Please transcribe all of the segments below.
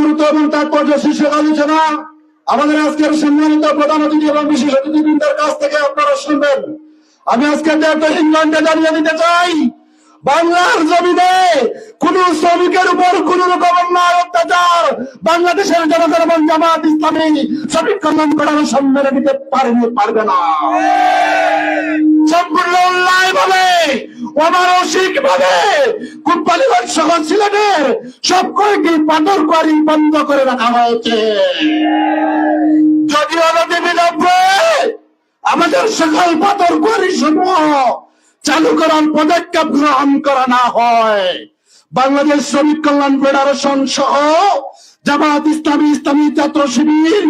গুরুত্ব এবং তাৎপর্য শীর্ষক আলোচনা আমাদের আজকের সম্মানিত প্রধান অতিথি এবং বিশেষ অতিথিবৃন্দের কাছ থেকে আপনারা শুনবেন। আমি আজকে ইংল্যান্ডে জানিয়ে দিতে চাই, বাংলার জমিনে কোন শ্রমিকের উপর কোন রকম অন্যায় অত্যাচার বাংলাদেশের জনগণ এবং জামাত ইসলামী শ্রমিক কল্যাণ ফেডারেশন মেনে নিতে পারবে না। সম্পূর্ণ অন্যায় ভাবে, অমানসিক ভাবে কোম্পানিগঞ্জ সহ সিলেটের সব কয়েকটি পাথর কোয়ারি বন্ধ করে রাখা হয়েছে। যদি অনতিবিলম্বে আমাদের সকল পাথর কোয়ারি সমূহ চালু করার পদক্ষেপ গ্রহণ করা না হয়, বাংলাদেশ শ্রমিক কল্যাণ ফেডারেশন সহ জামাত ইসলামী, ইসলামী ছাত্র শিবির,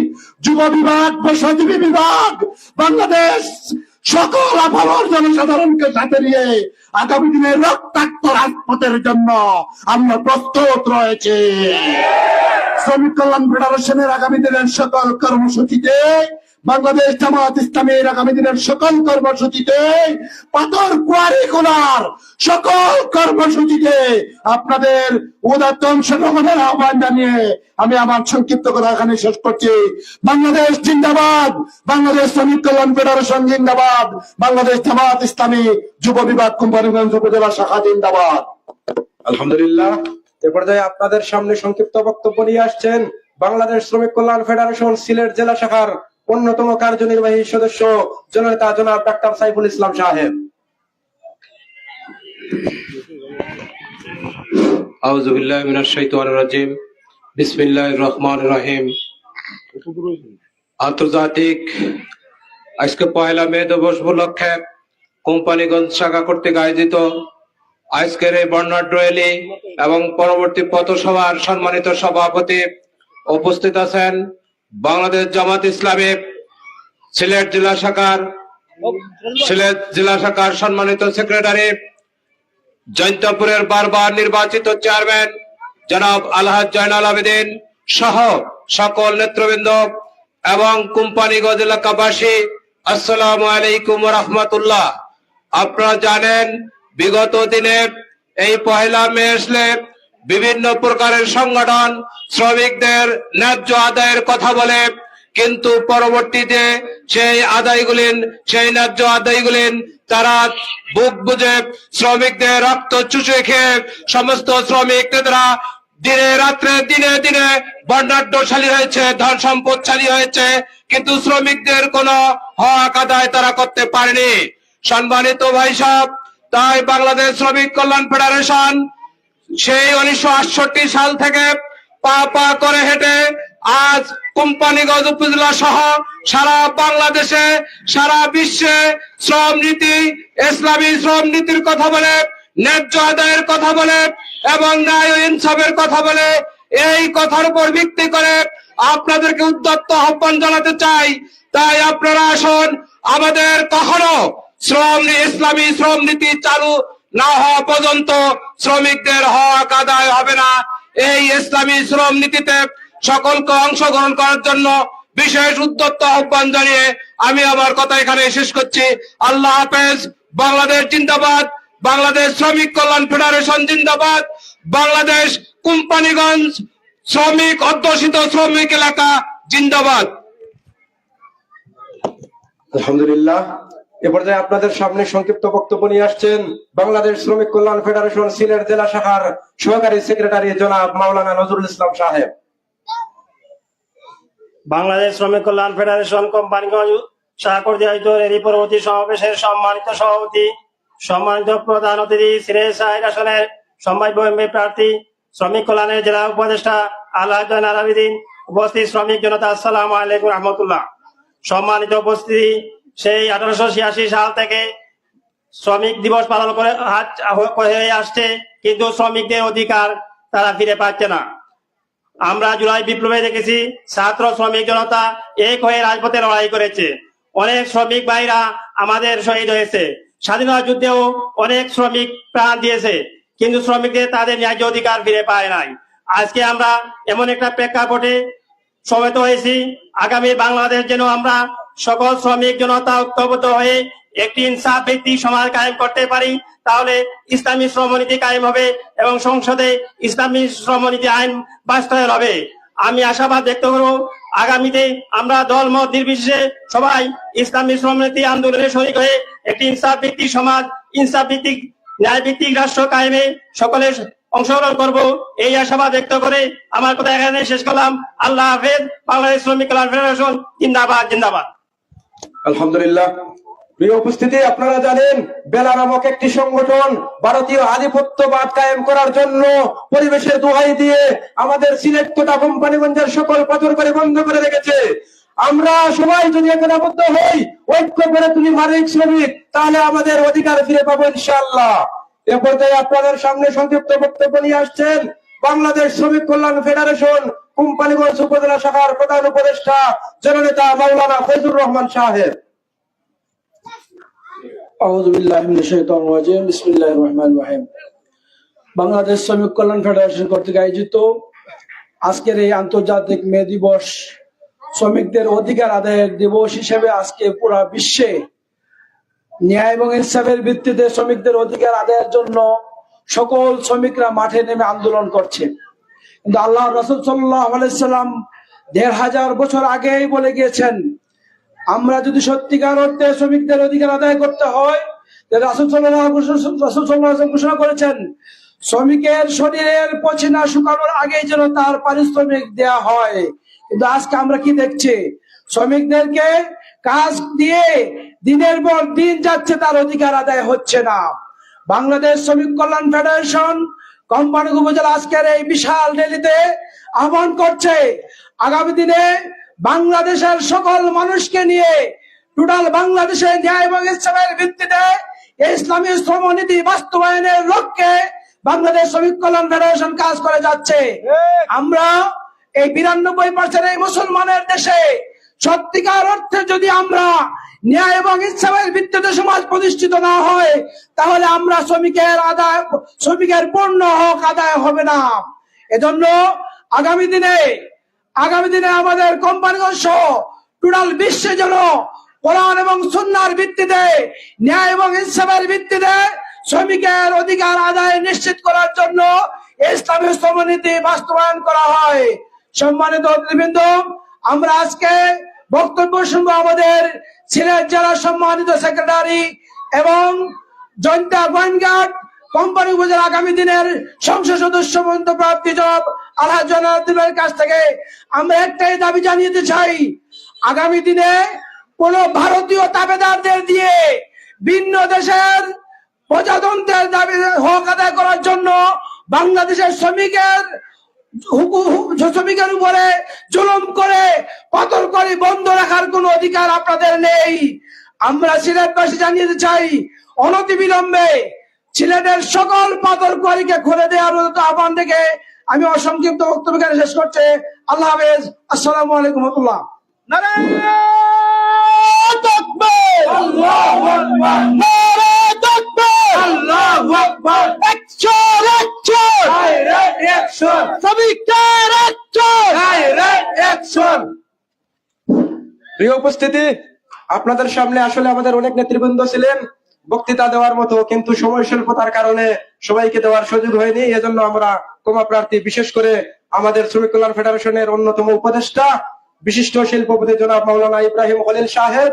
যুব বিভাগ, পেশাজীবী বিভাগ, বাংলাদেশ সকল আপামর জনসাধারণকে সাথে নিয়ে আগামী দিনে রক্তাক্ত রাজপথের জন্য আমরা প্রস্তুত রয়েছে। শ্রমিক কল্যাণ ফেডারেশনের আগামী দিনের সকল কর্মসূচিতে, বাংলাদেশ জামাত ইসলামের আগামী দিনের সকল কর্মসূচিতে, পাথর কোয়ারি খোলার সকল কর্মসূচিতে আপনাদের উদাত্ত অংশগ্রহণের আহ্বান জানিয়ে আমি আমার সংক্ষিপ্ত কথা এখানে শেষ করছি। বাংলাদেশ জিন্দাবাদ, বাংলাদেশ শ্রমিক কল্যাণ ফেডারেশন জিন্দাবাদ, বাংলাদেশ জামাত ইসলামী যুব বিভাগ কোম্পানিগঞ্জ উপজেলা শাখা জিন্দাবাদ। আলহামদুলিল্লাহ। এ পর্যায়ে আপনাদের সামনে সংক্ষিপ্ত বক্তব্য নিয়ে আসছেন বাংলাদেশ শ্রমিক কল্যাণ ফেডারেশন সিলেট জেলা শাখার অন্যতম কার্যনির্বাহী সদস্য জননেতা জনাব ডাক্তার সাইফুল ইসলাম সাহেব। আউযু বিল্লাহি মিনাশ শাইতানির রাজিম। বিসমিল্লাহির রহমানির রহিম। আন্তর্জাতিক আজকে 1 মে দিবস উপলক্ষে কোম্পানিগঞ্জ শাখা কর্তৃক আয়োজিত আজকের এই বর্ণাঢ্য র্যালি এবং পরবর্তী পথসভার সম্মানিত সভাপতি উপস্থিত আছেন বাংলাদেশ জামাত ইসলামী সিলেট জেলা শাখার সম্মানিত সেক্রেটারি, জৈন্তপুরের বারবার নির্বাচিত চেয়ারম্যান জনাব আলহাজ জয়নাল আবেদিন সহ সকল নেতৃবৃন্দ এবং কোম্পানিগঞ্জ এলাকাবাসী, আসসালামু আলাইকুম ওয়া রাহমাতুল্লাহ। আপনারা জানেন, বিগত দিনে এই 1 মে আসলে বিভিন্ন প্রকারের সংগঠন শ্রমিকদের ন্যায্য আদায়ের কথা বলে, কিন্তু পরবর্তীতে সেই ন্যায্য আদায়গুলি তারা বুক বুঝে শ্রমিকদের রক্ত চুষে খেয়ে সমস্ত শ্রমিক নেতারা দিনে রাত্রে দিনে দিনে বর্ণাঢ্যশালী হয়েছে, ধন সম্পদশালী হয়েছে, কিন্তু শ্রমিকদের কোনো হক আদায় তারা করতে পারেনি। সম্মানিত ভাই সাহেব, তাই বাংলাদেশ শ্রমিক কল্যাণ ফেডারেশন সেই 1968 সাল থেকে পা করে হেঁটে আজ কোম্পানিগঞ্জ উপজেলা সহ সারা বাংলাদেশে, সারা বিশ্বে শ্রম নীতি, ইসলামী শ্রম নীতির কথা বলে, ন্যায্য আদায়ের কথা বলে এবং ন্যায় ও ইনসাফের কথা বলে। এই কথার উপর ভিত্তি করে আপনাদেরকে উদ্যত্ত আহ্বান জানাতে চাই। তাই আপনারা আসুন, আমাদের কখনো ইসলামী শ্রম নীতি চালু না হওয়া পর্যন্ত শ্রমিকদের হক আদায় হবে না। এই ইসলামী শ্রম নীতিতে সকলকে অংশগ্রহণ করার জন্য বিশেষ উদ্যত্ত আহ্বান জানিয়ে আমি আমার কথা এখানে শেষ করছি। আল্লাহ হাফেজ। বাংলাদেশ জিন্দাবাদ, বাংলাদেশ শ্রমিক কল্যাণ ফেডারেশন জিন্দাবাদ, বাংলাদেশ কোম্পানিগঞ্জ শ্রমিক অধ্যুষিত শ্রমিক এলাকা জিন্দাবাদ। আলহামদুলিল্লাহ। এ পর্যায়ে আপনাদের সামনে সংক্ষিপ্ত বক্তব্য নিয়ে আসছেন বাংলাদেশ শ্রমিক কল্যাণ ফেডারেশন সিলেট জেলা শাখার সহকারী সেক্রেটারি জনাব মাওলানা নজরুল ইসলাম সাহেব। বাংলাদেশ শ্রমিক কল্যাণ ফেডারেশন কোম্পানিগঞ্জ শাখা কর্তৃক আয়োজিত র্যালি পরবর্তী সমাবেশের সম্মানিত সভাপতি, সম্মানিত প্রধান অতিথি, সিলেট সাহেব আসনের সম্ভাব্য এমপি প্রার্থী, শ্রমিক কল্যাণের জেলা উপদেষ্টা আলহাজ জয়নাল আবেদিন, উপস্থিত শ্রমিক জনতা, আসসালামু আলাইকুম রহমতুল্লাহ। সম্মানিত উপস্থিতি, সেই 1886 সাল থেকে শ্রমিক দিবস পালন করে আসছে, কিন্তু শ্রমিকদের অধিকার তারা ফিরে পাচ্ছে না। আমরা জুলাই বিপ্লবে দেখেছি ছাত্র শ্রমিক জনতা এক হয়ে রাজপথে লড়াই করেছে। অনেক শ্রমিক ভাইরা আমাদের শহীদ হয়েছে। স্বাধীনতা যুদ্ধেও অনেক শ্রমিক প্রাণ দিয়েছে, কিন্তু শ্রমিকদের তাদের ন্যায্য অধিকার ফিরে পায় নাই। আজকে আমরা এমন একটা প্রেক্ষাপটে সমবেত হয়েছি, আগামী বাংলাদেশ যেন আমরা সকল শ্রমিক জনতা ঐক্যবদ্ধ হয়ে একটি ইনসাফ ভিত্তিক সমাজ কায়েম করতে পারি, তাহলে ইসলামী শ্রমনীতি কায়েম হবে এবং সংসদে ইসলামী শ্রমনীতি আইন বাস্তবায়ন হবে। আমি আশাবাদ ব্যক্ত করব, আগামীতে আমরা দল মত নির্বিশেষে সবাই ইসলামী শ্রমনীতি আন্দোলনে শরীক হয়ে একটি ইনসাফ ভিত্তিক সমাজ, ইনসাফ ভিত্তিক ন্যায় ভিত্তিক রাষ্ট্র কায়েমে সকলে অংশগ্রহণ করব, এই আশাবাদ ব্যক্ত করে আমার কথা এখানে শেষ করলাম। আল্লাহ হাফেজ। বাংলাদেশ শ্রমিক কল্যাণ ফেডারেশন জিন্দাবাদ, জিন্দাবাদ। আলহামদুলিল্লাহ। প্রিয় উপস্থিতি, আপনারা জানেন বেলা নামক একটি সংগঠন ভারতীয় আধিপত্যবাদ কায়েম করার জন্য পরিবেশের দোহাই দিয়ে আমাদের সিলেট তথা কোম্পানিগঞ্জের সকল পাথরবাড়ি বন্ধ করে রেখেছে। আমরা সবাই যদি একতাবদ্ধ হই, ঐক্য করে তুলি মালিক শ্রমিক, তাহলে আমাদের অধিকার ফিরে পাবো ইনশাআল্লাহ। এ পর্যায়ে আপনাদের সামনে সংক্ষিপ্ত বক্তব্য নিয়ে আসছেন বাংলাদেশ শ্রমিক কল্যাণ ফেডারেশন কোম্পানিগঞ্জ উপজেলা শাখার প্রধান উপদেষ্টা জননেতা মাওলানা ফয়জুর রহমান সাহেব। আউযু বিল্লাহি মিনাশ শাইতানির রাজিম। বিসমিল্লাহির রহমানির রহিম। বাংলাদেশ শ্রমিক কল্যাণ ফেডারেশন কর্তৃক আয়োজিত আজকের এই আন্তর্জাতিক মে দিবস শ্রমিকদের অধিকার আদায়ের দিবস হিসেবে আজকে পুরা বিশ্বে ন্যায় এবং ইনসাফের ভিত্তিতে শ্রমিকদের অধিকার আদায়ের জন্য সকল শ্রমিকরা মাঠে নেমে আন্দোলন করছে। কিন্তু আল্লাহ রাসূল সাল্লাল্লাহু আলাইহি সাল্লাম ১৫০০ বছর আগেই বলে গিয়েছেন, আমরা যদি সত্যিকার অর্থে শ্রমিকদের অধিকার আদায় করতে হয়, রাসূল সাল্লাল্লাহু আলাইহি ওয়াসাল্লাম ঘোষণা করেছেন, শ্রমিকের শরীরের পচিনা শুকানোর আগেই যেন তার পারিশ্রমিক দেয়া হয়। কিন্তু আজকে আমরা কি দেখছি, শ্রমিকদেরকে কাজ দিয়ে দিনের পর দিন যাচ্ছে, তার অধিকার আদায় হচ্ছে না। বাংলাদেশ শ্রমিক কল্যাণ ফেডারেশন কোম্পানিগঞ্জ উপজেলা আজকের এই বিশাল র্যালিতে আহ্বান করছে, আগামী দিনে বাংলাদেশের সকল মানুষকে নিয়ে টোটাল বাংলাদেশে ন্যায় এবং ইনসাফের ভিত্তিতে ইসলামী শ্রমনীতি বাস্তবায়নের লক্ষ্যে বাংলাদেশ শ্রমিক কল্যাণ ফেডারেশন কাজ করে যাচ্ছে। আমরা এই ৯২% এই মুসলমানের দেশে সত্যিকার অর্থে যদি আমরা ন্যায় এবং ইনসাফের ভিত্তিতে সমাজ প্রতিষ্ঠিত না হয়, তাহলে আমরা শ্রমিকের পূর্ণ হক আদায় হবে না। এজন্য আগামী দিনে আমাদের কোম্পানিগঞ্জ সহ টোটাল বিশ্বে যেন কোরআন এবং সুন্নাহর ভিত্তিতে ন্যায় এবং ইনসাফের ভিত্তিতে শ্রমিকের অধিকার আদায় নিশ্চিত করার জন্য ইসলামী শ্রমনীতি বাস্তবায়ন করা হয়। সম্মানিত অতিথিবৃন্দ, আমরা আজকে বক্তব্য শুনবো আমাদের সিলেট জেলা সম্মানিত সেক্রেটারি এবং জয়ন্তা গোয়েনঘাট কোম্পানি উপজেলা আগামী দিনের সংসদ সদস্য প্রার্থী জনাব আলহাজ জয়নাল কাছ থেকে। আমরা একটাই দাবি জানিয়ে চাই, আগামী দিনে কোন ভারতীয় তাবেদারদের দিয়ে ভিন্ন দেশের প্রজাতন্ত্রের দাবি হক আদায় করার জন্য বাংলাদেশের শ্রমিকের উপরে জুলুম করে পাথর করে বন্ধ রাখার কোন অধিকার আপনাদের নেই। আমরা সিলেটবাসী জানিয়ে চাই, অনতিবিলম্বে সিলেটের সকল পাথরকুয়ারিকে খুলে দেওয়ার আহ্বান থেকে আমি অসংক্ষিপ্ত বক্তব্য শেষ করছি। আল্লাহ হাফেজ। আসসালামু আলাইকুম ওয়া রাহমাতুল্লাহ। প্রিয় উপস্থিতি, আপনাদের সামনে আসলে আমাদের অনেক নেতৃবৃন্দ ছিলেন বক্তৃতা দেওয়ার মতো, কিন্তু সময় স্বল্পতার কারণে সবাইকে দেওয়ার সুযোগ হয়নি। এজন্য আমরা ক্ষমা প্রার্থী। বিশেষ করে আমাদের শ্রমিক কল্যাণ ফেডারেশনের অন্যতম উপদেষ্টা বিশিষ্ট শিল্পপতি জনাব মাওলানা ইব্রাহিম খলিল সাহেব,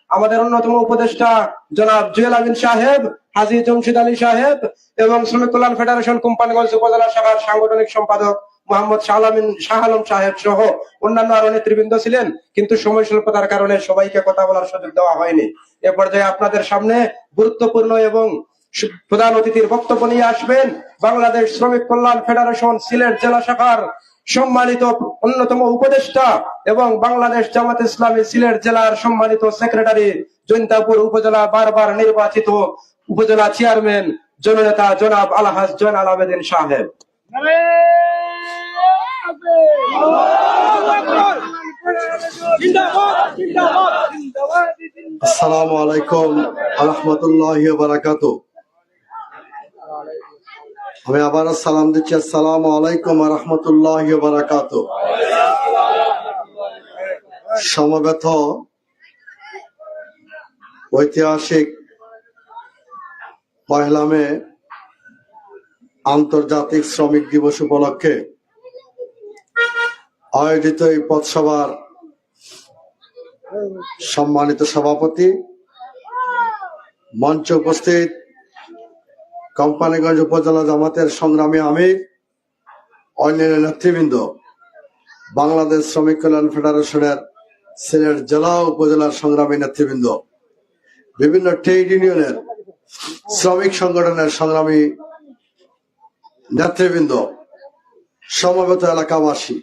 আমাদের অন্যতম উপদেষ্টা জনাব জুয়েল আমিন সাহেব, হাজী জমশিদ আলী সাহেব এবং শ্রমিক কল্যাণ ফেডারেশন কোম্পানিগঞ্জ উপজেলা শাখার সাংগঠনিক সম্পাদক মোহাম্মদ শাহ আলম সাহেব সহ অন্যান্য আরো নেতৃবৃন্দ ছিলেন, কিন্তু সময় স্বল্পতার কারণে সবাইকে কথা বলার সুযোগ দেওয়া হয়নি। এ পর্যায়ে আপনাদের সামনে গুরুত্বপূর্ণ এবং প্রধান অতিথির বক্তব্য নিয়ে আসবেন বাংলাদেশ শ্রমিক কল্যাণ ফেডারেশন সিলেট জেলা শাখার সম্মানিত অন্যতম উপদেষ্টা এবং বাংলাদেশ জামাত ইসলামী সিলেট জেলার সম্মানিত সেক্রেটারি, জৈন্তাপুর উপজেলা বারবার নির্বাচিত উপজেলা চেয়ারম্যান জননেতা জনাব আলহাজ জয়নাল আবেদিন সাহেব। আসসালামু আলাইকুম ওয়া রাহমাতুল্লাহি ওয়া বারাকাতুহু। আমি আবার সালাম দিচ্ছি, আসসালামু আলাইকুম ওয়া রাহমাতুল্লাহি ওয়া বারাকাতুহু। সমবেত ঐতিহাসিক 1 মে আন্তর্জাতিক শ্রমিক দিবস উপলক্ষে আয়োজিত এই পথসভার সম্মানিত সভাপতি, মঞ্চে উপস্থিত কোম্পানিগঞ্জ উপজেলা জামাতের সংগ্রামী আমির, অন্যান্য নেতৃবৃন্দ, বাংলাদেশ শ্রমিক কল্যাণ ফেডারেশনের সিলেট জেলা ও উপজেলার সংগ্রামী নেতৃবৃন্দ, বিভিন্ন ট্রেড ইউনিয়নের শ্রমিক সংগঠনের সংগ্রামী নেতৃবৃন্দ, সমবেত এলাকাবাসী,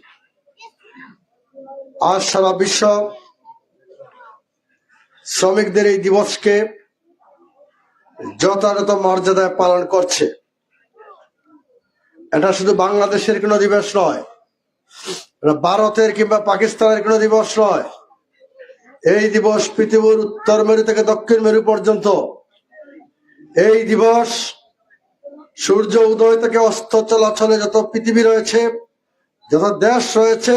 আজ সারা বিশ্ব শ্রমিকদের এই দিবসকে যথাযথ মর্যাদায় পালন করছে। এটা শুধু বাংলাদেশের কোনো দিবস নয়, এটা ভারতের কিংবা পাকিস্তানের কোনো দিবস নয়। এই দিবস পৃথিবীর উত্তর মেরু থেকে দক্ষিণ মেরু পর্যন্ত, এই দিবস সূর্য উদয় থেকে অস্ত চলাচলে যত পৃথিবী রয়েছে, যত দেশ রয়েছে,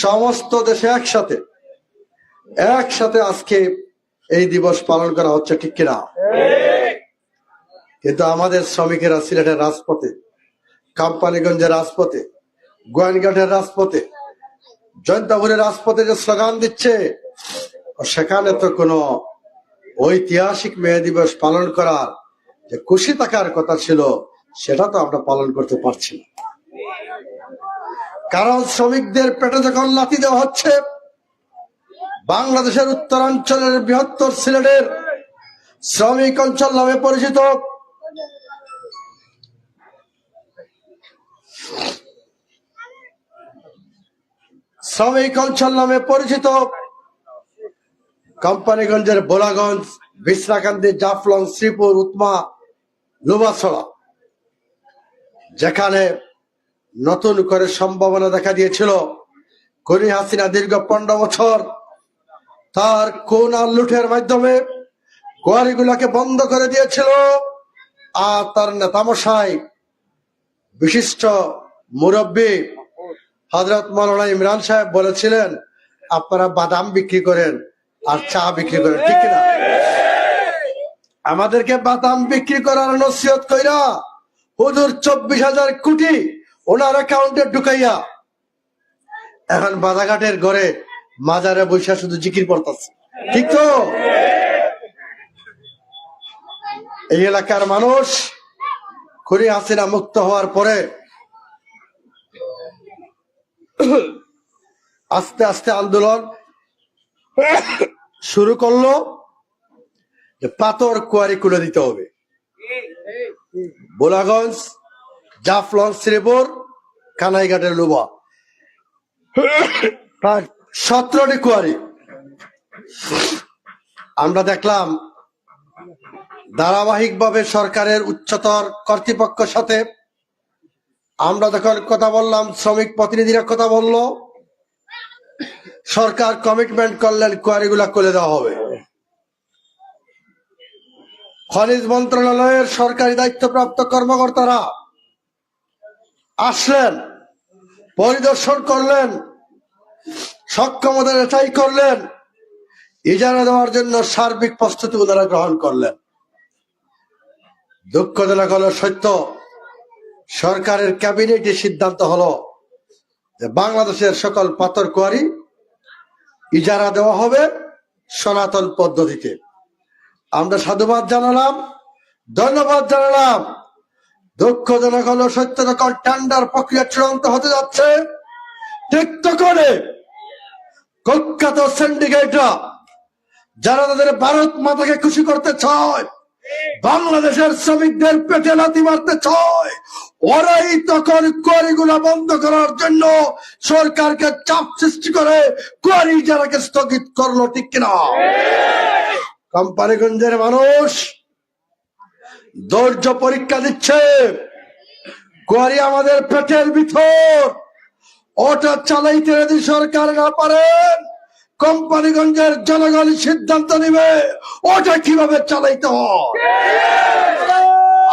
সমস্ত দেশে একসাথে আজকে এই দিবস পালন করা হচ্ছে, ঠিক কিনা? কিন্তু আমাদের শ্রমিকেরা সিলেটের রাজপথে, কোম্পানিগঞ্জের রাজপথে, গোয়াইনঘাটের রাজপথে, জয়ন্তাপুরের রাজপথে যে স্লোগান দিচ্ছে, সেখানে তো কোনো ঐতিহাসিক মে দিবস পালন করার যে খুশি থাকার কথা ছিল, সেটা তো আমরা পালন করতে পারছি না। কারণ শ্রমিকদের পেটে যখন লাথি দেওয়া হচ্ছে, বাংলাদেশের উত্তরাঞ্চলের বৃহত্তর সিলেটের শ্রমিক অঞ্চল নামে পরিচিত কোম্পানিগঞ্জের বোলাগঞ্জ, বিছনাকান্দি, জাফলং, শ্রীপুর, উৎমা, লুবাছড়া, যেখানে নতুন করে সম্ভাবনা দেখা দিয়েছিল, খুনি হাসিনা দীর্ঘ 15 বছর তার খুন আর লুটের মাধ্যমে কোয়ারিগুলাকে বন্ধ করে দিয়েছিল। আর তার নেতামশাই, বিশিষ্ট মুরব্বী হযরত মাওলানা ইমরান সাহেব বলেছিলেন, আপনারা বাদাম বিক্রি করেন আর চা বিক্রি করেন, ঠিক কিনা? আমাদেরকে বাদাম বিক্রি করার নসিহত কইরা হুজুর 24,000 কোটি ওনার অ্যাকাউন্টে ঢুকাইয়া এখন বাজাঘাটের ঘরে মাজারে বৈশা শুধু জিকির করতেছে, ঠিক তো? এই এলাকার মানুষ খুনি হাসিনা মুক্ত হওয়ার পরে আস্তে আস্তে আন্দোলন শুরু করলো যে পাথর কোয়ারি খুলে দিতে হবে। বোলাগঞ্জ, জাফলং, শ্রীপুর, কানাইঘাটের লুবা, প্রায় 17টি কোয়ারি। আমরা দেখলাম ধারাবাহিকভাবে সরকারের উচ্চতর কর্তৃপক্ষের সাথে আমরা যখন কথা বললাম, শ্রমিক প্রতিনিধিরা কথা বলল, সরকার কমিটমেন্ট করলেন কোয়ারিগুলা খুলে দেওয়া হবে। খনিজ মন্ত্রণালয়ের সরকারি দায়িত্বপ্রাপ্ত কর্মকর্তারা আসলেন, পরিদর্শন করলেন, সক্ষমতা যাচাই করলেন, ইজারা দেওয়ার জন্য সার্বিক প্রস্তুতি ওনারা গ্রহণ করলেন। দুঃখজনক হলো সত্য, সরকারের ক্যাবিনেটে সিদ্ধান্ত হলো যে বাংলাদেশের সকল পাথর কোয়ারি ইজারা দেওয়া হবে সনাতন পদ্ধতিতে। আমরা সাধুবাদ জানালাম, ধন্যবাদ জানালাম। দুঃখজনক হলো সত্য, যখন টেন্ডার প্রক্রিয়া চূড়ান্ত হতে যাচ্ছে, ঠিক তখনই কুখ্যাত সিন্ডিকেটরা, যারা তাদের ভারত মাতাকে খুশি করতে চায়, বাংলাদেশের শ্রমিকদের পেটে লাথি মারতে চায়, ওরাই তখন কোয়ারিগুলা বন্ধ করার জন্য সরকারকে চাপ সৃষ্টি করে কোয়ারি ইজারাকে স্থগিত করলো, ঠিক কিনা? কোম্পানিগঞ্জের মানুষ ধৈর্য পরীক্ষা দিচ্ছে। কোয়ারি আমাদের পেটের ভিতর, ওটা চালাইতে যদি সরকার না পারেন, কোম্পানিগঞ্জের জনগণ সিদ্ধান্ত নিবে ওটা কিভাবে চালাইতে হয়।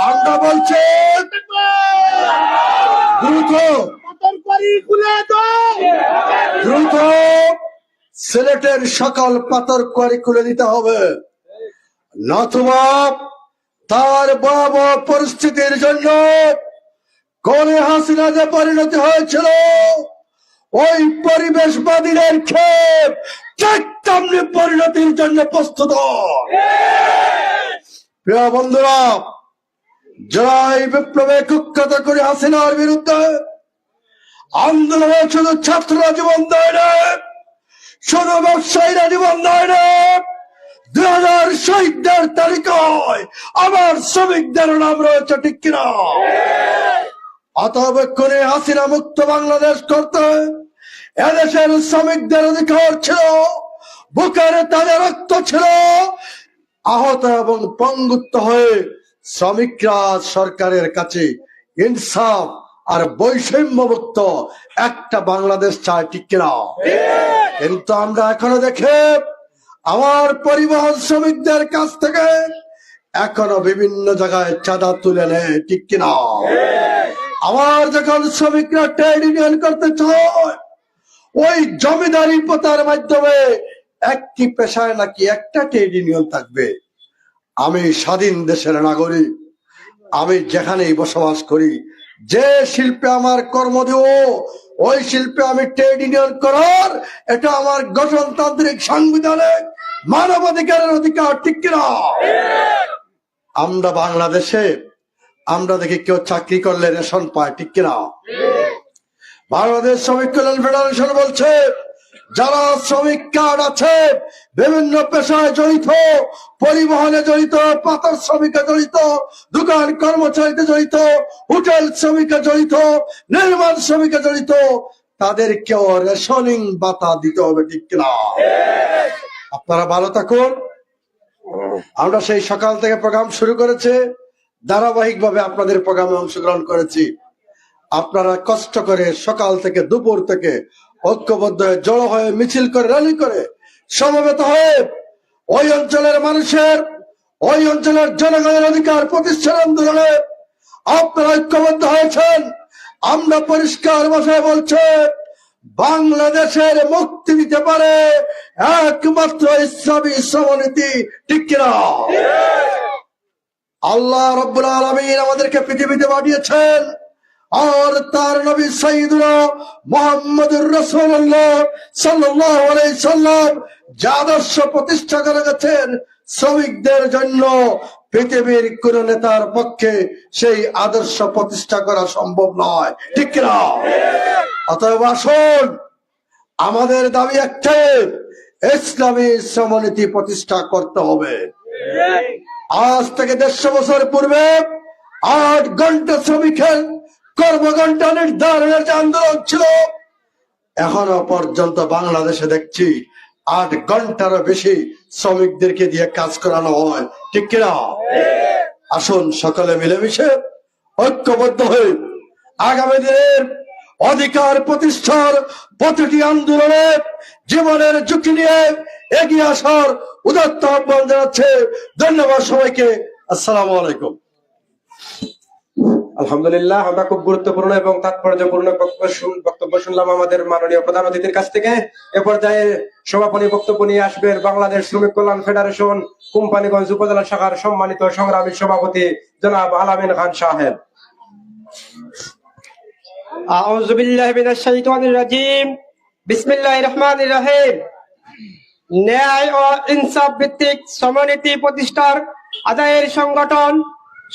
আমরা বলছি দ্রুত সিলেটের সকল পাথর কোয়ারি খুলে দিতে হবে। নতুবা তার ভয়াবহ পরিস্থিতির জন্য কোনে হাসিনা যে পরিণতি হয়েছিল, ওই পরিবেশবাদীদের ক্ষেপ ঠিক তেমনি পরিণতির জন্য প্রস্তুত। প্রিয় বন্ধুরা, জুলাই বিপ্লবে কুখ্যাত করে হাসিনার বিরুদ্ধে আন্দোলনে শুধু ছাত্ররা জীবন দেয় না, শুধু ব্যবসায়ীরা জীবন দেয় না, 2000 শহীদদের তালিকায় আমার শ্রমিকদের নাম রয়েছে, ঠিক কিনা? অতএব করে হাসিনা মুক্ত বাংলাদেশ করতে এদেশের শ্রমিকদের অধিকার ছিল, বুকের তাদের রক্ত ছিল, আহত এবং পঙ্গুত্ব হয়ে শ্রমিকরা সরকারের কাছে ইনসাফ আর বৈষম্য মুক্ত একটা বাংলাদেশ চায়, ঠিক কিনা? কিন্তু আমরা এখনো দেখে আমার পরিবহন শ্রমিকদের কাছ থেকে এখনো বিভিন্ন জায়গায় চাঁদা তুলে নেয়, ঠিক কিনা? আমার যখন শ্রমিকরা ট্রেড ইউনিয়ন করতে চায়, ওই জমিদারি প্রথার মাধ্যমে একটি পেশায় নাকি একটা ট্রেড ইউনিয়ন থাকবে। আমি স্বাধীন দেশের নাগরিক, আমি যেখানেই বসবাস করি, যে শিল্পে আমার কর্ম দেব, ওই শিল্পে আমি ট্রেড ইউনিয়ন করার, এটা আমার গঠনতান্ত্রিক সাংবিধানিক মানবাধিকারের অধিকার, ঠিক কিনা? আমরা বাংলাদেশে আমরা দেখি কেউ চাকরি করলে রেশন পায়, ঠিক কিনা? বাংলাদেশ শ্রমিক কল্যাণ ফেডারেশন বলছে, যারা শ্রমিক কার্ড আছে, বিভিন্ন পেশায় জড়িত, পরিবহনে জড়িত, পাথর শ্রমিকে জড়িত, দোকান কর্মচারীতে জড়িত, হোটেল শ্রমিকে জড়িত, নির্মাণ শ্রমিকে জড়িত, তাদেরকেও রেশনিং ভাতা দিতে হবে, ঠিক কিনা? আপনারা ভালো থাকুন। আমরা সেই সকাল থেকে প্রোগ্রাম শুরু করেছে, ধারাবাহিক ভাবে আপনাদের প্রোগ্রামে অংশগ্রহণ করেছি। আপনারা কষ্ট করে সকাল থেকে দুপুর থেকে ঐক্যবদ্ধ হয়ে, জড়ো হয়ে, মিছিল করে, র্যালি করে, সমবেত হয়ে ওই অঞ্চলের মানুষের, ওই অঞ্চলের জনগণের অধিকার প্রতিষ্ঠার আন্দোলনে আপনারা ঐক্যবদ্ধ হয়েছেন। আমরা পরিষ্কার ভাষায় বলছি, বাংলাদেশের মুক্তি দিতে পারে একমাত্র ইসলামী শ্রমনীতি, ঠিক কিনা? আল্লাহ রাব্বুল আলামিন আমাদেরকে পৃথিবীতে পাঠিয়েছেন, আর তার নবী সাইয়্যিদুনা মুহাম্মদুর রাসূলুল্লাহ সাল্লাল্লাহু আলাইহি সাল্লাম যে আদর্শ প্রতিষ্ঠা করে গেছেন শ্রমিকদের জন্য, পৃথিবীর কোন নেতার পক্ষে সেই আদর্শ প্রতিষ্ঠা করা সম্ভব নয়, ঠিক কিনা? অতএব আসুন, আমাদের দাবি একটাই, ইসলামী শ্রমনীতি প্রতিষ্ঠা করতে হবে। আজ থেকে 150 বছর পূর্বে 8 ঘন্টা শ্রমিকের কর্মঘণ্টা নির্ধারণের যে আন্দোলন ছিল, এখনো পর্যন্ত বাংলাদেশে দেখছি 8 ঘন্টারও বেশি শ্রমিকদেরকে দিয়ে কাজ করানো হয়, ঠিক কিনা? আসুন সকলে মিলেমিশে ঐক্যবদ্ধ হয়ে আগামী দিনের অধিকার প্রতিষ্ঠার প্রতিটি আন্দোলনে জীবনের ঝুঁকি নিয়ে এগিয়ে আসার উদাত্ত আহ্বান জানাচ্ছে। ধন্যবাদ সবাইকে। আসসালামু আলাইকুম। আলহামদুলিল্লাহ, আমরা খুব গুরুত্বপূর্ণ এবং তাৎপর্যপূর্ণ বক্তব্য শুনলাম আমাদের মাননীয় প্রধান অতিথির কাছ থেকে। এ পর্যায়ে সমাপনী বক্তব্য নিয়ে আসবেন বাংলাদেশ শ্রমিক কল্যাণ ফেডারেশন কোম্পানিগঞ্জ উপজেলা শাখার সম্মানিত সংগ্রামী সভাপতি জনাব আলামিন খান সাহেব। আউযু বিল্লাহি মিনাশ শাইতানির রাজিম। বিসমিল্লাহির রহমানির রহিম। ন্যায় ও ইনসাফ ভিত্তিক শ্রমনীতি প্রতিষ্ঠার আদায়ের সংগঠন,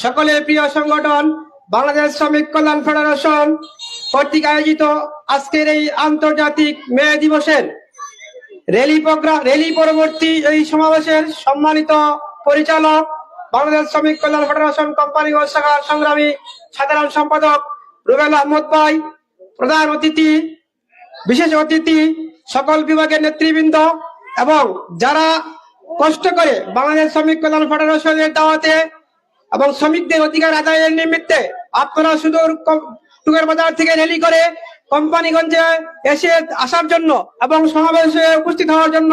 সকলের প্রিয় সংগঠন বাংলাদেশ শ্রমিক কল্যাণ ফেডারেশন কর্তৃক আয়োজিত আজকের এই আন্তর্জাতিক মে দিবসের র্যালি পরবর্তী এই সমাবেশের সম্মানিত পরিচালক, বাংলাদেশ শ্রমিক কল্যাণ ফেডারেশন কোম্পানিগঞ্জ শাখার সংগ্রামী সাধারণ সম্পাদক রুবেল আহমদ ভাই, প্রধান অতিথি, বিশেষ অতিথি, সকল বিভাগের নেতৃবৃন্দ এবং যারা কষ্ট করে বাংলাদেশ শ্রমিক কল্যাণ ফেডারেশনের দাওয়াতে এবং শ্রমিকদের অধিকার আদায়ের নিমিত্তে আপনারা সুদূর টুকের বাজার থেকে র্যালি করে কোম্পানিগঞ্জে এসে আসার জন্য এবং সমাবেশে উপস্থিত হওয়ার জন্য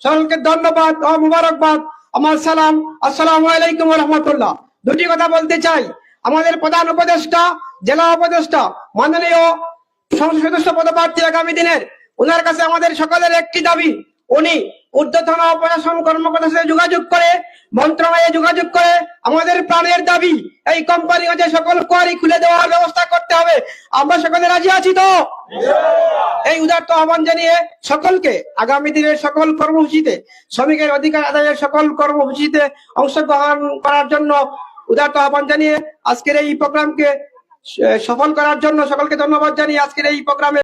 সকলকে ধন্যবাদ ও মুবারকবাদ। আমার সালাম, আসসালামু আলাইকুম ওয়া রাহমাতুল্লাহ। দুটি কথা বলতে চাই। আমাদের প্রধান উপদেষ্টা, জেলা উপদেষ্টা, মাননীয় সংসদ সদস্য পদপ্রার্থী আগামী দিনের, ওনার কাছে আমাদের সকলের একটি দাবি, উনি ঊর্ধ্বতন প্রশাসন কর্মকর্তার সাথে যোগাযোগ করে, মন্ত্রণালয়ে যোগাযোগ করে আমাদের প্রাণের দাবি এই কোম্পানিগঞ্জে সকল কোয়ারি খুলে দেওয়ার ব্যবস্থা করতে হবে। আমরা সকলে রাজি আছি তো? এই উদাত্ত আহ্বান জানিয়ে সকলকে আগামী দিনের সকল কর্মসূচিতে, শ্রমিকের অধিকার আদায়ের সকল কর্মসূচিতে অংশগ্রহণ করার জন্য উদাত্ত আহ্বান জানিয়ে আজকের এই প্রোগ্রামকে সফল করার জন্য সকলকে ধন্যবাদ জানিয়ে আজকের এই প্রোগ্রামে